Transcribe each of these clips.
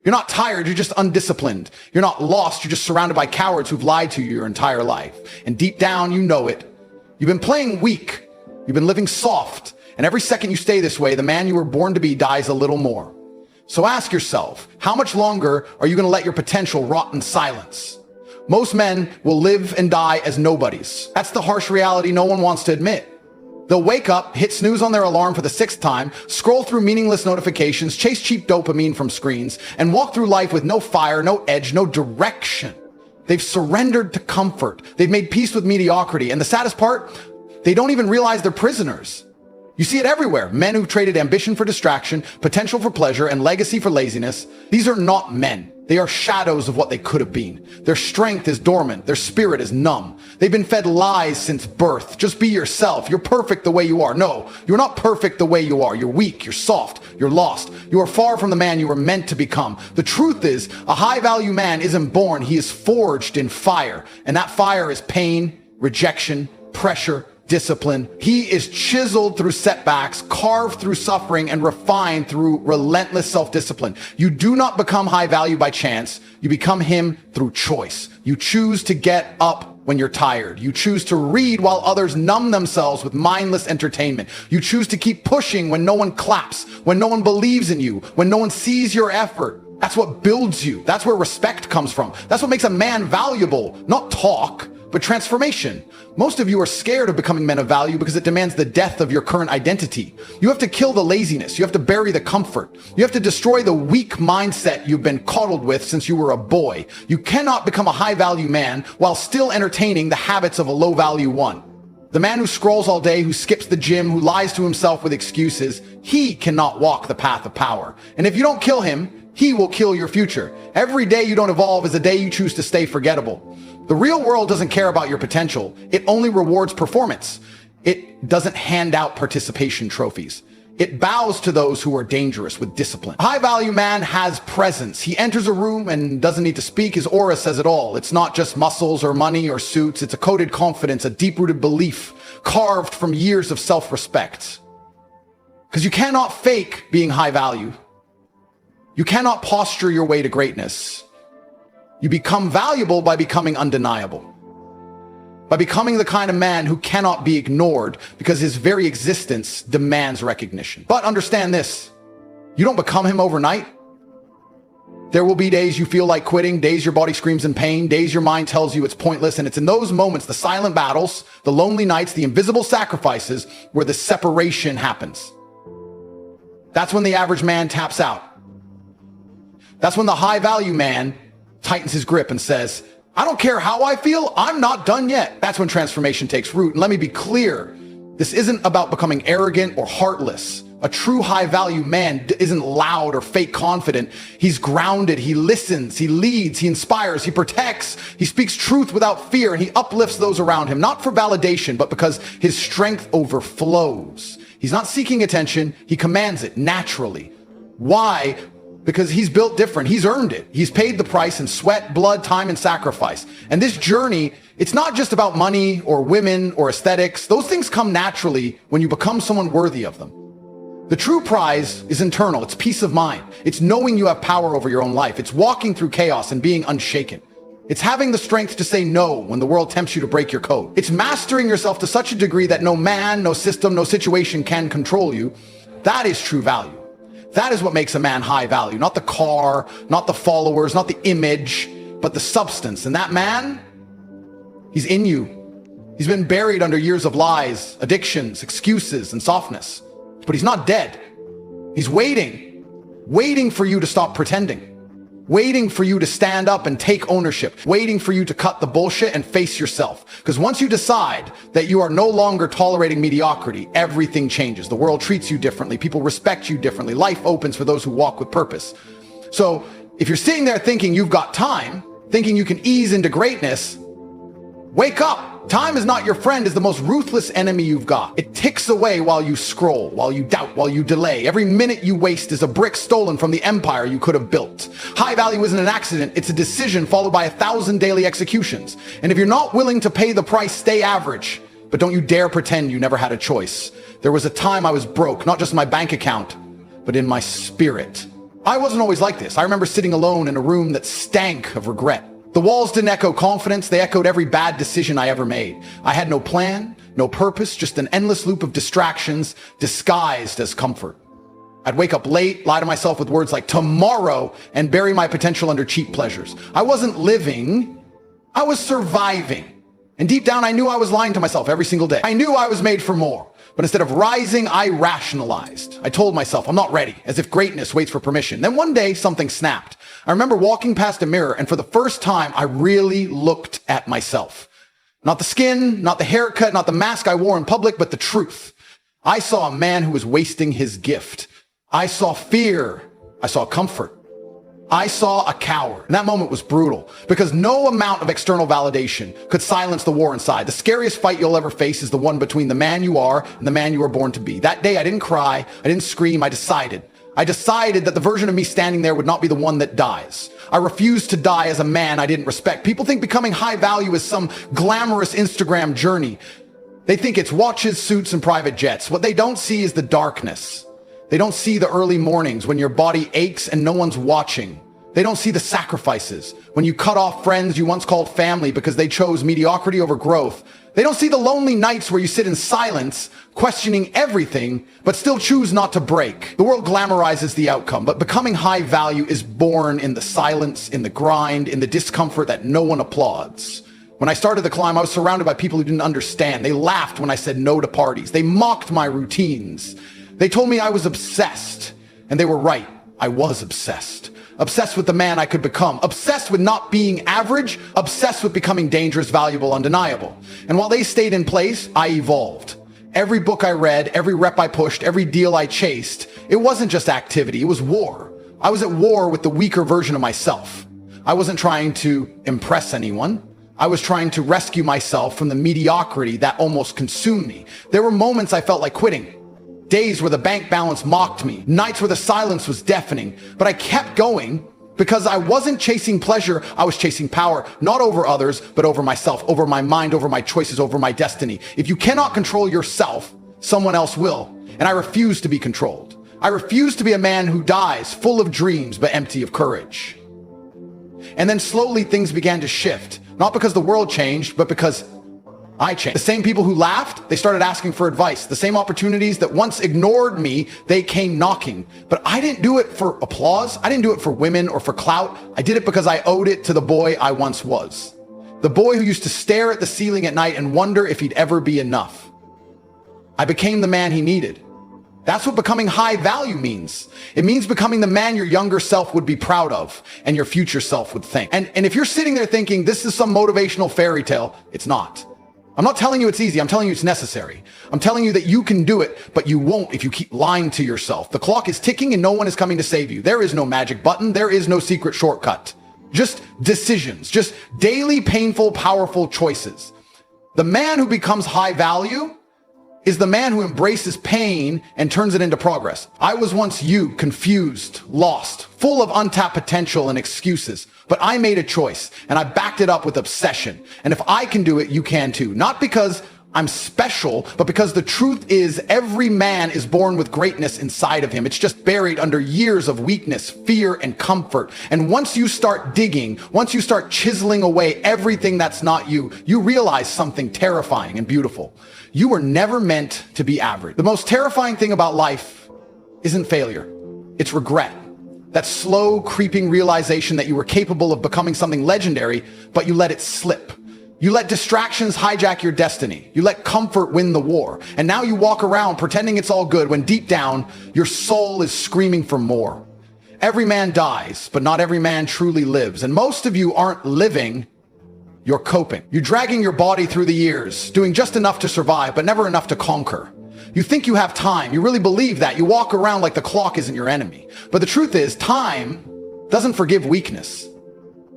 You're not tired, you're just undisciplined. You're not lost, you're just surrounded by cowards who've lied to you your entire life. And deep down, you know it. You've been playing weak. You've been living soft. And every second you stay this way, the man you were born to be dies a little more. So ask yourself, how much longer are you going to let your potential rot in silence? Most men will live and die as nobodies. That's the harsh reality no one wants to admit. They'll wake up, hit snooze on their alarm for the 6th time, scroll through meaningless notifications, chase cheap dopamine from screens, and walk through life with no fire, no edge, no direction. They've surrendered to comfort. They've made peace with mediocrity. And the saddest part, they don't even realize they're prisoners. You see it everywhere. Men who've traded ambition for distraction, potential for pleasure, and legacy for laziness. These are not men. They are shadows of what they could have been. Their strength is dormant. Their spirit is numb. They've been fed lies since birth. Just be yourself. You're perfect the way you are. No, you're not perfect the way you are. You're weak. You're soft. You're lost. You are far from the man you were meant to become. The truth is, a high-value man isn't born. He is forged in fire. And that fire is pain, rejection, pressure, discipline. He is chiseled through setbacks, carved through suffering, and refined through relentless self-discipline. You do not become high value by chance. You become him through choice. You choose to get up when you're tired. You choose to read while others numb themselves with mindless entertainment. You choose to keep pushing when no one claps, when no one believes in you, when no one sees your effort. That's what builds you. That's where respect comes from. That's what makes a man valuable. Not talk, but transformation. Most of you are scared of becoming men of value because it demands the death of your current identity. You have to kill the laziness. You have to bury the comfort. You have to destroy the weak mindset you've been coddled with since you were a boy. You cannot become a high-value man while still entertaining the habits of a low-value one. The man who scrolls all day, who skips the gym, who lies to himself with excuses, he cannot walk the path of power. And if you don't kill him, he will kill your future. Every day you don't evolve is a day you choose to stay forgettable. The real world doesn't care about your potential. It only rewards performance. It doesn't hand out participation trophies. It bows to those who are dangerous with discipline. A high-value man has presence. He enters a room and doesn't need to speak. His aura says it all. It's not just muscles or money or suits. It's a coded confidence, a deep-rooted belief, carved from years of self-respect. Because you cannot fake being high value. You cannot posture your way to greatness. You become valuable by becoming undeniable. By becoming the kind of man who cannot be ignored because his very existence demands recognition. But understand this, you don't become him overnight. There will be days you feel like quitting, days your body screams in pain, days your mind tells you it's pointless, and it's in those moments, the silent battles, the lonely nights, the invisible sacrifices, where the separation happens. That's when the average man taps out. That's when the high-value man tightens his grip and says, I don't care how I feel, I'm not done yet. That's when transformation takes root. And let me be clear, this isn't about becoming arrogant or heartless. A true high-value man isn't loud or fake confident. He's grounded, he listens, he leads, he inspires, he protects, he speaks truth without fear, and he uplifts those around him, not for validation, but because his strength overflows. He's not seeking attention, he commands it naturally. Why? Because he's built different. He's earned it. He's paid the price in sweat, blood, time, and sacrifice. And this journey, it's not just about money or women or aesthetics. Those things come naturally when you become someone worthy of them. The true prize is internal. It's peace of mind. It's knowing you have power over your own life. It's walking through chaos and being unshaken. It's having the strength to say no when the world tempts you to break your code. It's mastering yourself to such a degree that no man, no system, no situation can control you. That is true value. That is what makes a man high value, not the car, not the followers, not the image, but the substance. And that man, he's in you. He's been buried under years of lies, addictions, excuses, and softness. But he's not dead. He's waiting for you to stop pretending, waiting for you to stand up and take ownership, waiting for you to cut the bullshit and face yourself. Because once you decide that you are no longer tolerating mediocrity, everything changes. The world treats you differently. People respect you differently. Life opens for those who walk with purpose. So if you're sitting there thinking you've got time, thinking you can ease into greatness, wake up. Time is not your friend, is the most ruthless enemy you've got. It ticks away while you scroll, while you doubt, while you delay. Every minute you waste is a brick stolen from the empire you could have built. High value isn't an accident, it's a decision followed by 1,000 daily executions. And if you're not willing to pay the price, stay average. But don't you dare pretend you never had a choice. There was a time I was broke, not just in my bank account, but in my spirit. I wasn't always like this. I remember sitting alone in a room that stank of regret. The walls didn't echo confidence, they echoed every bad decision I ever made. I had no plan, no purpose, just an endless loop of distractions disguised as comfort. I'd wake up late, lie to myself with words like tomorrow, and bury my potential under cheap pleasures. I wasn't living, I was surviving. And deep down, I knew I was lying to myself every single day. I knew I was made for more. But instead of rising, I rationalized. I told myself, I'm not ready, as if greatness waits for permission. Then one day, something snapped. I remember walking past a mirror, and for the first time, I really looked at myself. Not the skin, not the haircut, not the mask I wore in public, but the truth. I saw a man who was wasting his gift. I saw fear. I saw comfort. I saw a coward. And that moment was brutal because no amount of external validation could silence the war inside. The scariest fight you'll ever face is the one between the man you are and the man you were born to be. That day, I didn't cry. I didn't scream. I decided that the version of me standing there would not be the one that dies. I refused to die as a man I didn't respect. People think becoming high value is some glamorous Instagram journey. They think it's watches, suits, and private jets. What they don't see is the darkness. They don't see the early mornings when your body aches and no one's watching. They don't see the sacrifices when you cut off friends you once called family because they chose mediocrity over growth. They don't see the lonely nights where you sit in silence, questioning everything, but still choose not to break. The world glamorizes the outcome, but becoming high value is born in the silence, in the grind, in the discomfort that no one applauds. When I started the climb, I was surrounded by people who didn't understand. They laughed when I said no to parties. They mocked my routines. They told me I was obsessed, and they were right. I was obsessed. Obsessed with the man I could become, obsessed with not being average, obsessed with becoming dangerous, valuable, undeniable. And while they stayed in place, I evolved. Every book I read, every rep I pushed, every deal I chased, it wasn't just activity, it was war. I was at war with the weaker version of myself. I wasn't trying to impress anyone. I was trying to rescue myself from the mediocrity that almost consumed me. There were moments I felt like quitting. Days where the bank balance mocked me, nights where the silence was deafening, but I kept going because I wasn't chasing pleasure, I was chasing power, not over others, but over myself, over my mind, over my choices, over my destiny. If you cannot control yourself, someone else will, and I refuse to be controlled. I refuse to be a man who dies full of dreams, but empty of courage. And then slowly things began to shift, not because the world changed, but because I changed. The same people who laughed, they started asking for advice. The same opportunities that once ignored me, they came knocking. But I didn't do it for applause. I didn't do it for women or for clout. I did it because I owed it to the boy I once was. The boy who used to stare at the ceiling at night and wonder if he'd ever be enough. I became the man he needed. That's what becoming high value means. It means becoming the man your younger self would be proud of and your future self would thank. And if you're sitting there thinking this is some motivational fairy tale, it's not. I'm not telling you it's easy. I'm telling you it's necessary. I'm telling you that you can do it, but you won't if you keep lying to yourself. The clock is ticking and no one is coming to save you. There is no magic button. There is no secret shortcut. Just decisions, just daily, painful, powerful choices. The man who becomes high value is the man who embraces pain and turns it into progress. I was once you, confused, lost, full of untapped potential and excuses. But I made a choice and I backed it up with obsession. And if I can do it, you can too. Not because I'm special, but because the truth is every man is born with greatness inside of him. It's just buried under years of weakness, fear, and comfort. And once you start digging, once you start chiseling away everything that's not you, you realize something terrifying and beautiful. You were never meant to be average. The most terrifying thing about life isn't failure. It's regret. That slow, creeping realization that you were capable of becoming something legendary, but you let it slip. You let distractions hijack your destiny. You let comfort win the war. And now you walk around pretending it's all good when deep down, your soul is screaming for more. Every man dies, but not every man truly lives. And most of you aren't living, you're coping. You're dragging your body through the years, doing just enough to survive, but never enough to conquer. You think you have time. You really believe that. You walk around like the clock isn't your enemy. But the truth is, time doesn't forgive weakness.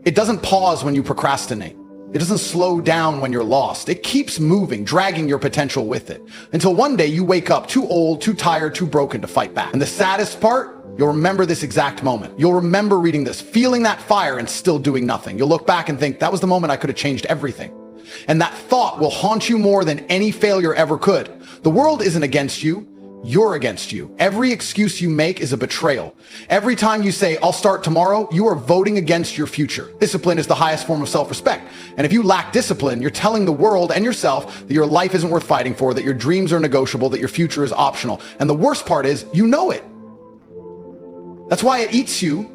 It doesn't pause when you procrastinate. It doesn't slow down when you're lost. It keeps moving, dragging your potential with it. Until one day you wake up too old, too tired, too broken to fight back. And the saddest part, you'll remember this exact moment. You'll remember reading this, feeling that fire and still doing nothing. You'll look back and think, that was the moment I could have changed everything. And that thought will haunt you more than any failure ever could. The world isn't against you. you're against you. Every excuse you make is a betrayal. Every time you say, I'll start tomorrow, you are voting against your future. Discipline is the highest form of self-respect. And if you lack discipline, you're telling the world and yourself that your life isn't worth fighting for, that your dreams are negotiable, that your future is optional. And the worst part is, you know it. That's why it eats you.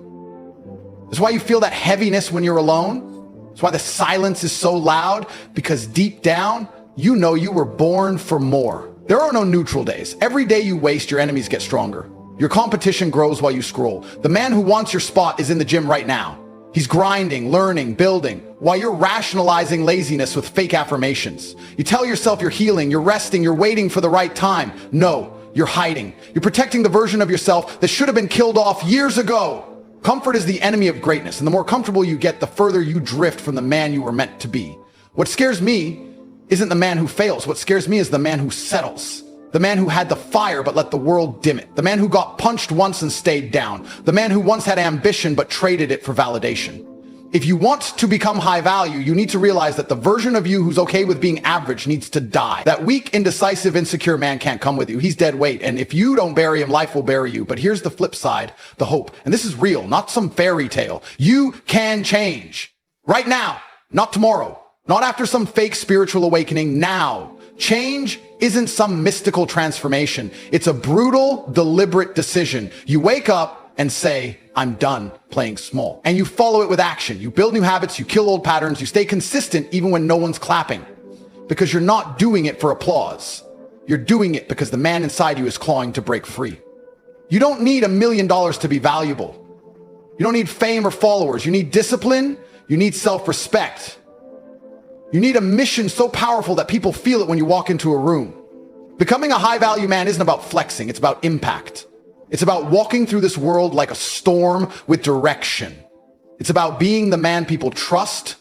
That's why you feel that heaviness when you're alone. That's why the silence is so loud, because deep down, you know you were born for more. There are no neutral days. Every day you waste, your enemies get stronger. Your competition grows while you scroll. The man who wants your spot is in the gym right now. He's grinding, learning, building, while you're rationalizing laziness with fake affirmations. You tell yourself you're healing, you're resting, you're waiting for the right time. No, you're hiding. You're protecting the version of yourself that should have been killed off years ago. Comfort is the enemy of greatness, and the more comfortable you get, the further you drift from the man you were meant to be. What scares me isn't the man who fails. What scares me is the man who settles. The man who had the fire but let the world dim it. The man who got punched once and stayed down. The man who once had ambition but traded it for validation. If you want to become high value, you need to realize that the version of you who's okay with being average needs to die. That weak, indecisive, insecure man can't come with you. He's dead weight. And if you don't bury him, life will bury you. But here's the flip side, the hope. And this is real, not some fairy tale. You can change. Right now, not tomorrow. Not after some fake spiritual awakening, now. Change isn't some mystical transformation. It's a brutal, deliberate decision. You wake up and say, I'm done playing small. And you follow it with action. You build new habits, you kill old patterns, you stay consistent even when no one's clapping. Because you're not doing it for applause. You're doing it because the man inside you is clawing to break free. You don't need $1 million to be valuable. You don't need fame or followers. You need discipline. You need self-respect. You need a mission so powerful that people feel it when you walk into a room. Becoming a high-value man isn't about flexing, it's about impact. It's about walking through this world like a storm with direction. It's about being the man people trust,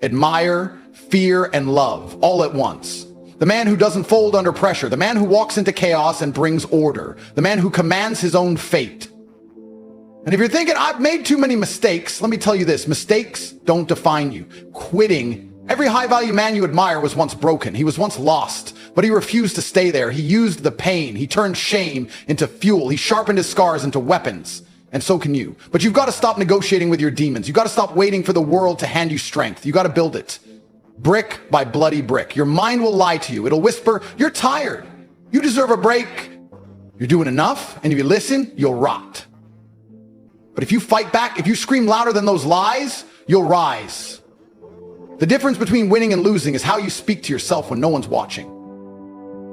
admire, fear, and love all at once. The man who doesn't fold under pressure, the man who walks into chaos and brings order, the man who commands his own fate. And if you're thinking, I've made too many mistakes, let me tell you this, mistakes don't define you. Quitting. Every high-value man you admire was once broken. He was once lost, but he refused to stay there. He used the pain. He turned shame into fuel. He sharpened his scars into weapons. And so can you. But you've got to stop negotiating with your demons. You've got to stop waiting for the world to hand you strength. You've got to build it. Brick by bloody brick. Your mind will lie to you. It'll whisper, you're tired. You deserve a break. You're doing enough. And if you listen, you'll rot. But if you fight back, if you scream louder than those lies, you'll rise. The difference between winning and losing is how you speak to yourself when no one's watching.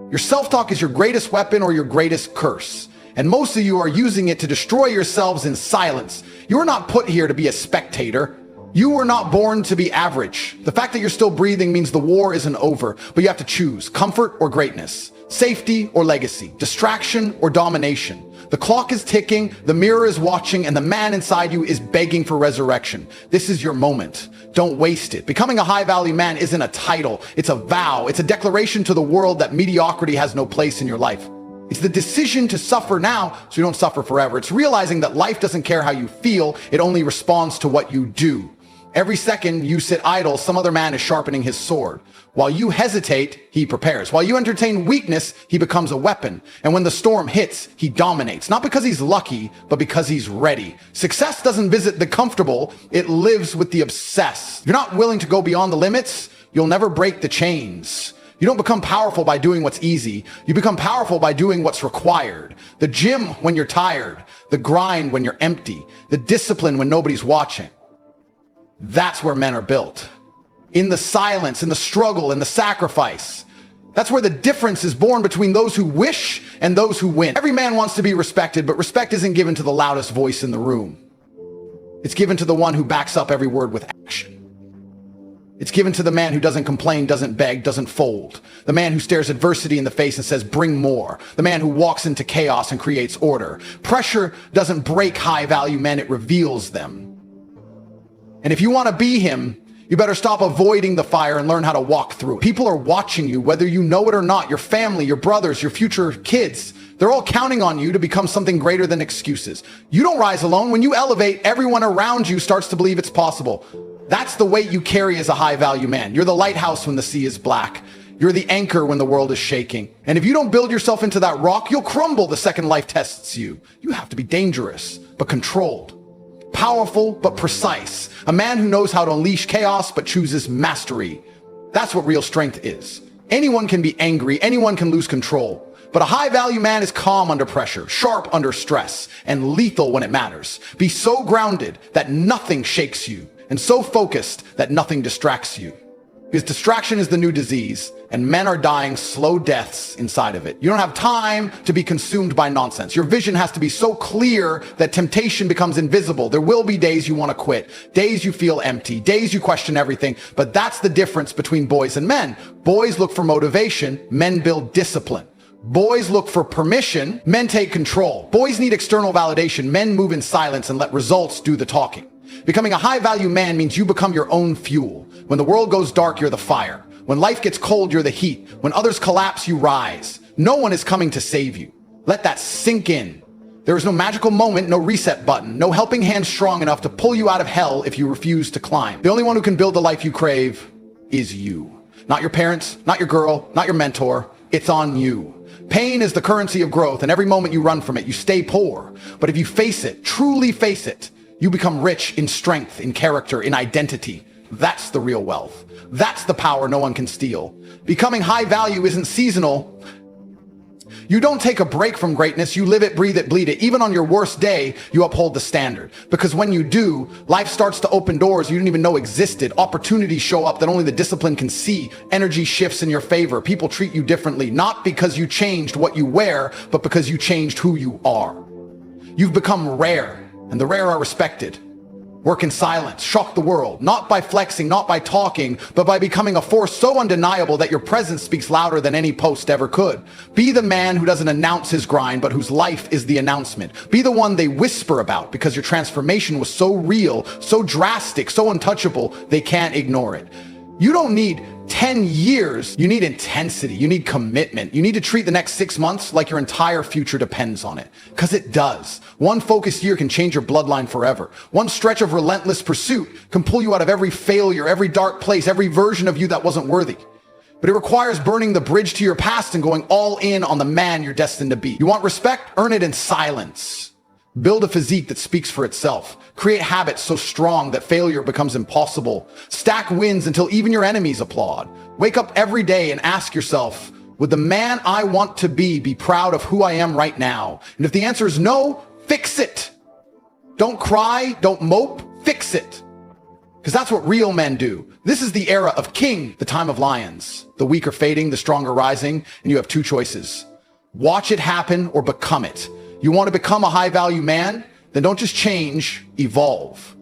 Your self-talk is your greatest weapon or your greatest curse. And most of you are using it to destroy yourselves in silence. You are not put here to be a spectator. You were not born to be average. The fact that you're still breathing means the war isn't over, but you have to choose comfort or greatness, safety or legacy, distraction or domination. The clock is ticking, the mirror is watching, and the man inside you is begging for resurrection. This is your moment. Don't waste it. Becoming a high-value man isn't a title. It's a vow. It's a declaration to the world that mediocrity has no place in your life. It's the decision to suffer now so you don't suffer forever. It's realizing that life doesn't care how you feel. It only responds to what you do. Every second you sit idle, some other man is sharpening his sword. While you hesitate, he prepares. While you entertain weakness, he becomes a weapon. And when the storm hits, he dominates. Not because he's lucky, but because he's ready. Success doesn't visit the comfortable, it lives with the obsessed. If you're not willing to go beyond the limits, you'll never break the chains. You don't become powerful by doing what's easy. You become powerful by doing what's required. The gym when you're tired, the grind when you're empty, the discipline when nobody's watching. That's where men are built. In the silence, in the struggle, in the sacrifice. That's where the difference is born between those who wish and those who win. Every man wants to be respected, but respect isn't given to the loudest voice in the room. It's given to the one who backs up every word with action. It's given to the man who doesn't complain, doesn't beg, doesn't fold. The man who stares adversity in the face and says, bring more. The man who walks into chaos and creates order. Pressure doesn't break high-value men, it reveals them. And if you want to be him, you better stop avoiding the fire and learn how to walk through it. People are watching you, whether you know it or not. Your family, your brothers, your future kids, they're all counting on you to become something greater than excuses. You don't rise alone. When you elevate, everyone around you starts to believe it's possible. That's the weight you carry as a high-value man. You're the lighthouse when the sea is black. You're the anchor when the world is shaking. And if you don't build yourself into that rock, you'll crumble the second life tests you. You have to be dangerous, but controlled. Powerful, but precise. A man who knows how to unleash chaos, but chooses mastery. That's what real strength is. Anyone can be angry, anyone can lose control. But a high-value man is calm under pressure, sharp under stress, and lethal when it matters. Be so grounded that nothing shakes you, and so focused that nothing distracts you. Because distraction is the new disease, and men are dying slow deaths inside of it. You don't have time to be consumed by nonsense. Your vision has to be so clear that temptation becomes invisible. There will be days you want to quit, days you feel empty, days you question everything, but that's the difference between boys and men. Boys look for motivation, men build discipline. Boys look for permission, men take control. Boys need external validation, men move in silence and let results do the talking. Becoming a high-value man means you become your own fuel. When the world goes dark, you're the fire. When life gets cold, you're the heat. When others collapse, you rise. No one is coming to save you. Let that sink in. There is no magical moment, no reset button, no helping hand strong enough to pull you out of hell if you refuse to climb. The only one who can build the life you crave is you. Not your parents, not your girl, not your mentor. It's on you. Pain is the currency of growth, and every moment you run from it, you stay poor. But if you face it, truly face it, you become rich in strength, in character, in identity. That's the real wealth. That's the power no one can steal. Becoming high value isn't seasonal. You don't take a break from greatness. You live it, breathe it, bleed it. Even on your worst day, you uphold the standard. Because when you do, life starts to open doors you didn't even know existed. Opportunities show up that only the discipline can see. Energy shifts in your favor. People treat you differently, not because you changed what you wear, but because you changed who you are. You've become rare, and the rare are respected. Work in silence, shock the world, not by flexing, not by talking, but by becoming a force so undeniable that your presence speaks louder than any post ever could. Be the man who doesn't announce his grind, but whose life is the announcement. Be the one they whisper about because your transformation was so real, so drastic, so untouchable, they can't ignore it. You don't need 10 years. You need intensity. You need commitment. You need to treat the next 6 months like your entire future depends on it. Because it does. One focused year can change your bloodline forever. One stretch of relentless pursuit can pull you out of every failure, every dark place, every version of you that wasn't worthy. But it requires burning the bridge to your past and going all in on the man you're destined to be. You want respect? Earn it in silence. Build a physique that speaks for itself. Create habits so strong that failure becomes impossible. Stack wins until even your enemies applaud. Wake up every day and ask yourself, would the man I want to be proud of who I am right now? And if the answer is no, fix it. Don't cry, don't mope, fix it. Because that's what real men do. This is the era of king, the time of lions. The weak are fading, the strong are rising, and you have two choices. Watch it happen or become it. You want to become a high-value man? Then don't just change, evolve.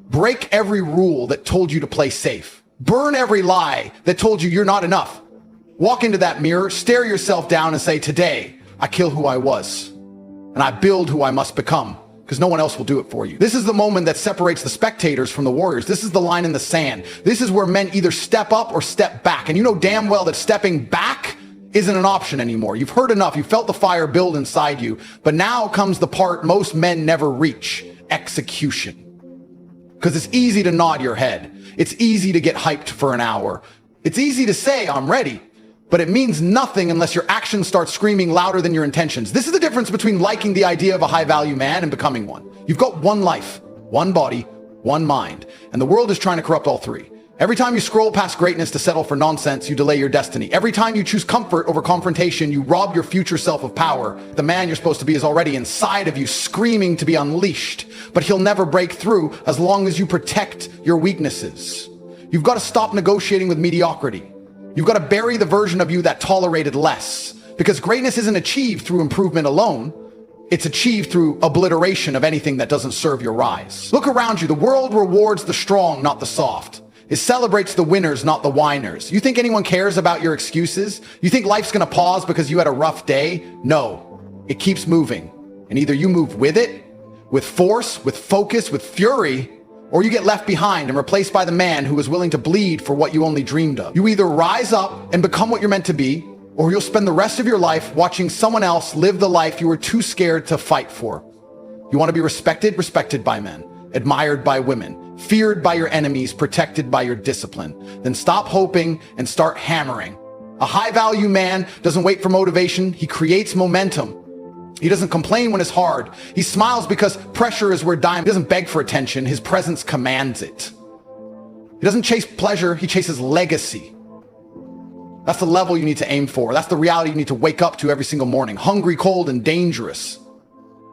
Break every rule that told you to play safe. Burn every lie that told you you're not enough. Walk into that mirror, stare yourself down and say, today, I kill who I was. And I build who I must become, because no one else will do it for you. This is the moment that separates the spectators from the warriors. This is the line in the sand. This is where men either step up or step back. And you know damn well that stepping back isn't an option anymore. You've heard enough. You felt the fire build inside you. But now comes the part most men never reach: execution. Because it's easy to nod your head. It's easy to get hyped for an hour. It's easy to say, I'm ready. But it means nothing unless your actions start screaming louder than your intentions. This is the difference between liking the idea of a high-value man and becoming one. You've got one life, one body, one mind. And the world is trying to corrupt all three. Every time you scroll past greatness to settle for nonsense, you delay your destiny. Every time you choose comfort over confrontation, you rob your future self of power. The man you're supposed to be is already inside of you, screaming to be unleashed. But he'll never break through as long as you protect your weaknesses. You've got to stop negotiating with mediocrity. You've got to bury the version of you that tolerated less. Because greatness isn't achieved through improvement alone. It's achieved through obliteration of anything that doesn't serve your rise. Look around you. The world rewards the strong, not the soft. It celebrates the winners, not the whiners. You think anyone cares about your excuses? You think life's gonna pause because you had a rough day? No, it keeps moving. And either you move with it, with force, with focus, with fury, or you get left behind and replaced by the man who was willing to bleed for what you only dreamed of. You either rise up and become what you're meant to be, or you'll spend the rest of your life watching someone else live the life you were too scared to fight for. You want to be respected? Respected by men. Admired by women, feared by your enemies, protected by your discipline. Then stop hoping and start hammering. A high-value man doesn't wait for motivation. He creates momentum. He doesn't complain when it's hard. He smiles because pressure is where diamond. He doesn't beg for attention. His presence commands it. He doesn't chase pleasure. He chases legacy. That's the level you need to aim for. That's the reality you need to wake up to every single morning. Hungry, cold, and dangerous.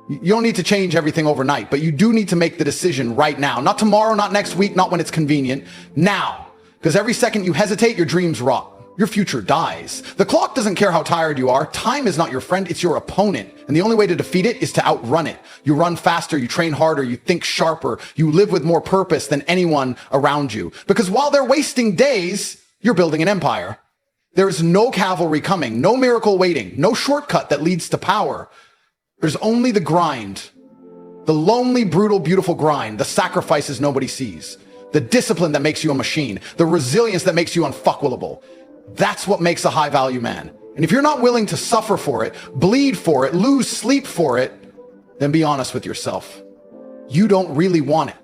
You don't need to change everything overnight, but you do need to make the decision right now. Not tomorrow, not next week, not when it's convenient. Now. Because every second you hesitate, your dreams rot. Your future dies. The clock doesn't care how tired you are. Time is not your friend, it's your opponent. And the only way to defeat it is to outrun it. You run faster, you train harder, you think sharper, you live with more purpose than anyone around you. Because while they're wasting days, you're building an empire. There is no cavalry coming, no miracle waiting, no shortcut that leads to power. There's only the grind. The lonely, brutal, beautiful grind, the sacrifices nobody sees. The discipline that makes you a machine, the resilience that makes you unfuckable. That's what makes a high-value man. And if you're not willing to suffer for it, bleed for it, lose sleep for it, then be honest with yourself. You don't really want it.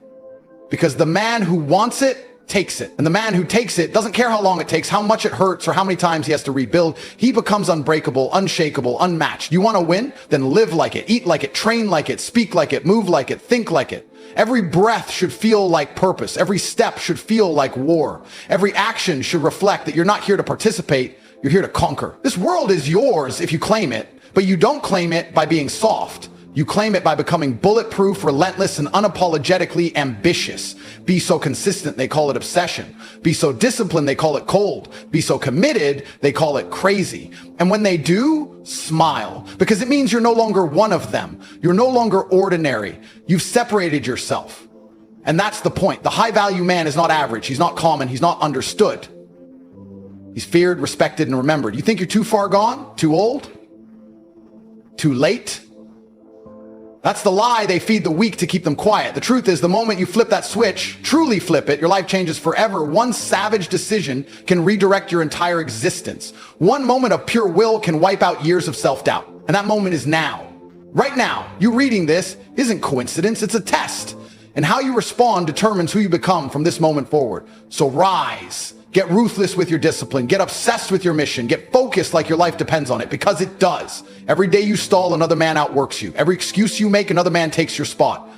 Because the man who wants it takes it. And the man who takes it doesn't care how long it takes, how much it hurts, or how many times he has to rebuild. He becomes unbreakable, unshakable, unmatched. You want to win? Then live like it, eat like it, train like it, speak like it, move like it, think like it. Every breath should feel like purpose. Every step should feel like war. Every action should reflect that you're not here to participate, you're here to conquer. This world is yours if you claim it, but you don't claim it by being soft. You claim it by becoming bulletproof, relentless, and unapologetically ambitious. Be so consistent, they call it obsession. Be so disciplined, they call it cold. Be so committed, they call it crazy. And when they do, smile, because it means you're no longer one of them. You're no longer ordinary. You've separated yourself. And that's the point. The high-value man is not average. He's not common. He's not understood. He's feared, respected, and remembered. You think you're too far gone? Too old? Too late? That's the lie they feed the weak to keep them quiet. The truth is, the moment you flip that switch, truly flip it, your life changes forever. One savage decision can redirect your entire existence. One moment of pure will can wipe out years of self-doubt. And that moment is now. Right now. You reading this isn't coincidence, it's a test. And how you respond determines who you become from this moment forward. So rise. Get ruthless with your discipline. Get obsessed with your mission. Get focused like your life depends on it, because it does. Every day you stall, another man outworks you. Every excuse you make, another man takes your spot.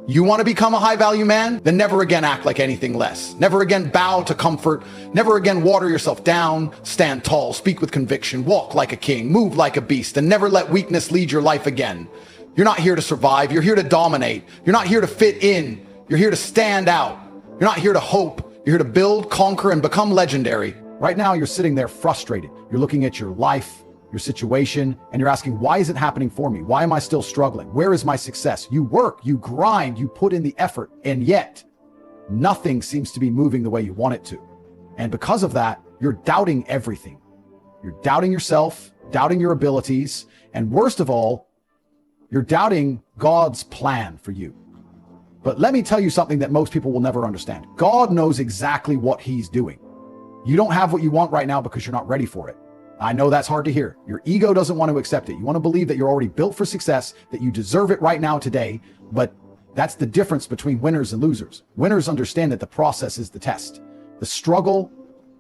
You want to become a high-value man? Then never again act like anything less. Never again bow to comfort. Never again water yourself down. Stand tall. Speak with conviction. Walk like a king. Move like a beast. And never let weakness lead your life again. You're not here to survive. You're here to dominate. You're not here to fit in. You're here to stand out. You're not here to hope. You're here to build, conquer, and become legendary. Right now, you're sitting there frustrated. You're looking at your life, your situation, and you're asking, why is it happening for me? Why am I still struggling? Where is my success? You work, you grind, you put in the effort, and yet nothing seems to be moving the way you want it to. And because of that, you're doubting everything. You're doubting yourself, doubting your abilities, and worst of all, you're doubting God's plan for you. But let me tell you something that most people will never understand. God knows exactly what he's doing. You don't have what you want right now because you're not ready for it. I know that's hard to hear. Your ego doesn't want to accept it. You want to believe that you're already built for success, that you deserve it right now today, but that's the difference between winners and losers. Winners understand that the process is the test. The struggle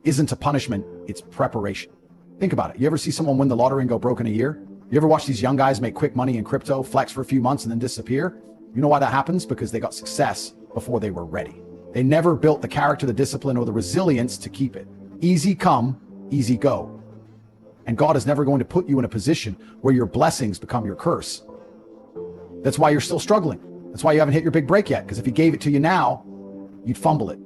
isn't a punishment, it's preparation. Think about it. You ever see someone win the lottery and go broke in a year? You ever watch these young guys make quick money in crypto, flex for a few months and then disappear? You know why that happens? Because they got success before they were ready. They never built the character, the discipline, or the resilience to keep it. Easy come, easy go. And God is never going to put you in a position where your blessings become your curse. That's why you're still struggling. That's why you haven't hit your big break yet. Because if he gave it to you now, you'd fumble it.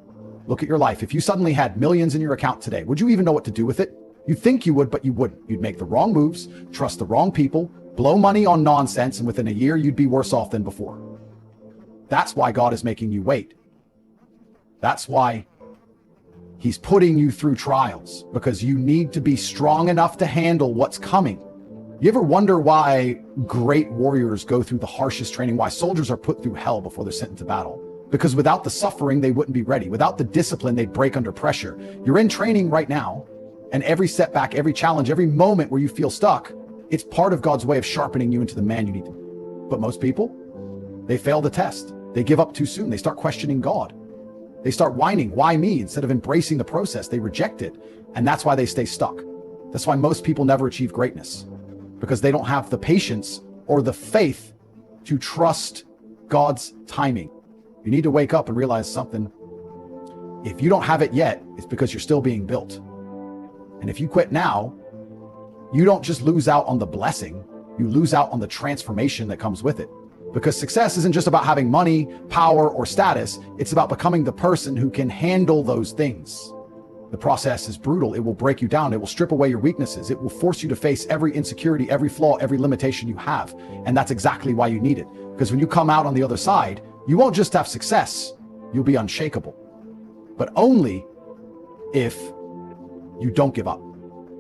Look at your life. If you suddenly had millions in your account today, would you even know what to do with it? You'd think you would, but you wouldn't. You'd make the wrong moves, trust the wrong people, blow money on nonsense, and within a year, you'd be worse off than before. That's why God is making you wait. That's why he's putting you through trials, because you need to be strong enough to handle what's coming. You ever wonder why great warriors go through the harshest training, why soldiers are put through hell before they're sent into battle? Because without the suffering, they wouldn't be ready. Without the discipline, they'd break under pressure. You're in training right now, and every setback, every challenge, every moment where you feel stuck, it's part of God's way of sharpening you into the man you need to be. But most people, they fail the test. They give up too soon. They start questioning God. They start whining, why me? Instead of embracing the process, they reject it. And that's why they stay stuck. That's why most people never achieve greatness, because they don't have the patience or the faith to trust God's timing. You need to wake up and realize something. If you don't have it yet, it's because you're still being built. And if you quit now, you don't just lose out on the blessing, you lose out on the transformation that comes with it. Because success isn't just about having money, power, or status. It's about becoming the person who can handle those things. The process is brutal. It will break you down. It will strip away your weaknesses. It will force you to face every insecurity, every flaw, every limitation you have. And that's exactly why you need it. Because when you come out on the other side, you won't just have success, you'll be unshakable. But only if you don't give up.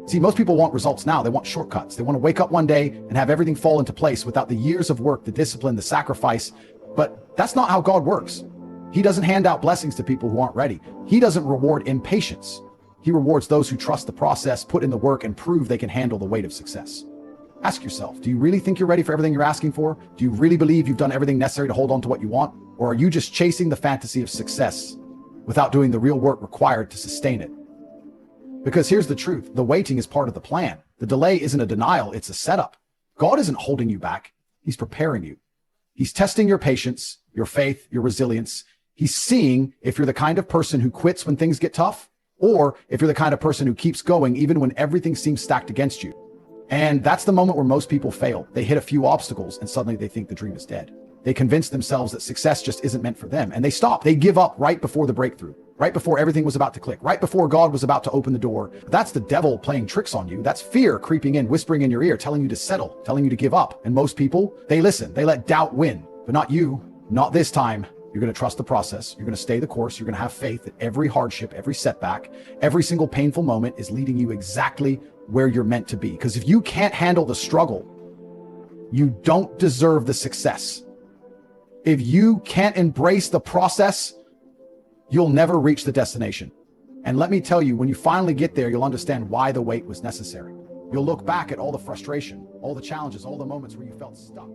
See, most people want results now. They want shortcuts. They want to wake up one day and have everything fall into place without the years of work, the discipline, the sacrifice. But that's not how God works. He doesn't hand out blessings to people who aren't ready. He doesn't reward impatience. He rewards those who trust the process, put in the work, and prove they can handle the weight of success. Ask yourself, do you really think you're ready for everything you're asking for? Do you really believe you've done everything necessary to hold on to what you want? Or are you just chasing the fantasy of success without doing the real work required to sustain it? Because here's the truth. The waiting is part of the plan. The delay isn't a denial, it's a setup. God isn't holding you back. He's preparing you. He's testing your patience, your faith, your resilience. He's seeing if you're the kind of person who quits when things get tough, or if you're the kind of person who keeps going even when everything seems stacked against you. And that's the moment where most people fail. They hit a few obstacles and suddenly they think the dream is dead. They convince themselves that success just isn't meant for them, and they stop. They give up right before the breakthrough, right before everything was about to click, right before God was about to open the door. That's the devil playing tricks on you. That's fear creeping in, whispering in your ear, telling you to settle, telling you to give up. And most people, they listen. They let doubt win. But not you. Not this time. You're going to trust the process. You're going to stay the course. You're going to have faith that every hardship, every setback, every single painful moment is leading you exactly where you're meant to be. Because if you can't handle the struggle, you don't deserve the success. If you can't embrace the process, you'll never reach the destination. And let me tell you, when you finally get there, you'll understand why the wait was necessary. You'll look back at all the frustration, all the challenges, all the moments where you felt stuck.